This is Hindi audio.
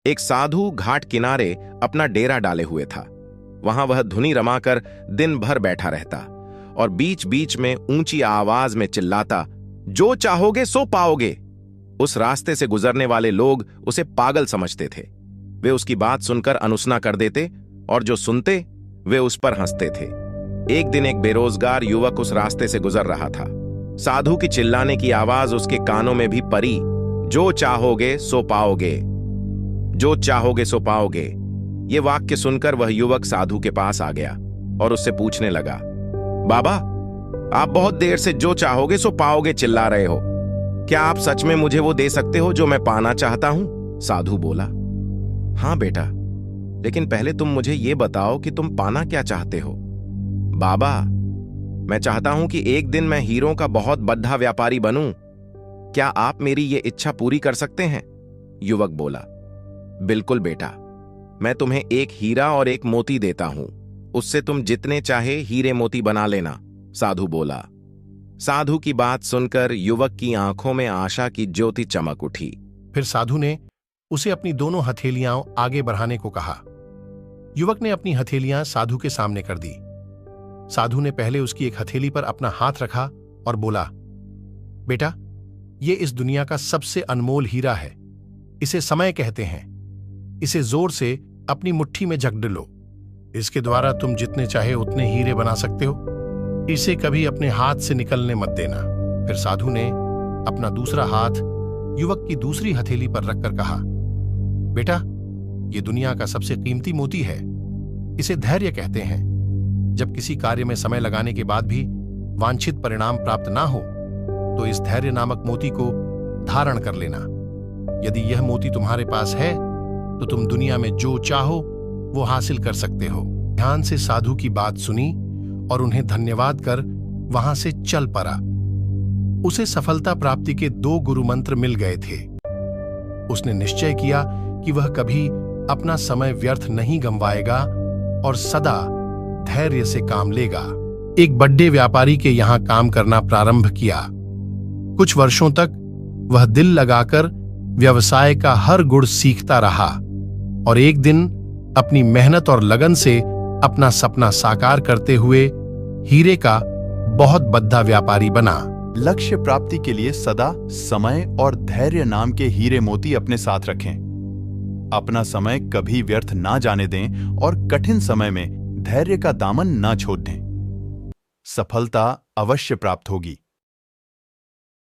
एक साधु घाट किनारे अपना डेरा डाले हुए था। वहां वह धुनी रमाकर दिन भर बैठा रहता और बीच बीच में ऊंची आवाज में चिल्लाता, जो चाहोगे सो पाओगे। उस रास्ते से गुजरने वाले लोग उसे पागल समझते थे। वे उसकी बात सुनकर अनुसना कर देते और जो सुनते वे उस पर हंसते थे। एक दिन एक बेरोजगार युवक उस रास्ते से गुजर रहा था। साधु की चिल्लाने की आवाज उसके कानों में भी पड़ी, जो चाहोगे सो पाओगे, जो चाहोगे सो पाओगे। ये वाक्य सुनकर वह युवक साधु के पास आ गया और उससे पूछने लगा, बाबा, आप बहुत देर से जो चाहोगे सो पाओगे चिल्ला रहे हो। क्या आप सच में मुझे वो दे सकते हो जो मैं पाना चाहता हूं? साधु बोला, हां बेटा, लेकिन पहले तुम मुझे ये बताओ कि तुम पाना क्या चाहते हो। बाबा, मैं चाहता हूं कि एक दिन मैं हीरों का बहुत बड़ा व्यापारी बनूं। क्या आप मेरी ये इच्छा पूरी कर सकते हैं? युवक बोला, बिल्कुल बेटा, मैं तुम्हें एक हीरा और एक मोती देता हूं। उससे तुम जितने चाहे हीरे मोती बना लेना। साधु बोला। साधु की बात सुनकर युवक की आंखों में आशा की ज्योति चमक उठी। फिर साधु ने उसे अपनी दोनों हथेलियां आगे बढ़ाने को कहा। युवक ने अपनी हथेलियां साधु के सामने कर दी। साधु ने पहले उसकी एक हथेली पर अपना हाथ रखा और बोला, बेटा, ये इस दुनिया का सबसे अनमोल हीरा है। इसे समय कहते हैं। इसे जोर से अपनी मुट्ठी में जकड़ लो। इसके द्वारा तुम जितने चाहे उतने हीरे बना सकते हो। इसे कभी अपने हाथ से निकलने मत देना। फिर साधु ने अपना दूसरा हाथ युवक की दूसरी हथेली पर रखकर कहा, बेटा, ये दुनिया का सबसे कीमती मोती है। इसे धैर्य कहते हैं। जब किसी कार्य में समय लगाने के बाद भी वांछित परिणाम प्राप्त ना हो तो इस धैर्य नामक मोती को धारण कर लेना। यदि यह मोती तुम्हारे पास है तो तुम दुनिया में जो चाहो वो हासिल कर सकते हो। ध्यान से साधु की बात सुनी और उन्हें धन्यवाद कर वहां से चल पड़ा। उसे सफलता प्राप्ति के 2 गुरु मंत्र मिल गए थे। उसने निश्चय किया कि वह कभी अपना समय व्यर्थ नहीं गंवाएगा और सदा धैर्य से काम लेगा। एक बड़े व्यापारी के यहां काम करना प्रारंभ किया। कुछ वर्षों तक वह दिल लगाकर व्यवसाय का हर गुण सीखता रहा और एक दिन अपनी मेहनत और लगन से अपना सपना साकार करते हुए हीरे का बहुत बड़ा व्यापारी बना। लक्ष्य प्राप्ति के लिए सदा समय और धैर्य नाम के हीरे मोती अपने साथ रखें। अपना समय कभी व्यर्थ ना जाने दें और कठिन समय में धैर्य का दामन ना छोड़ दें। सफलता अवश्य प्राप्त होगी।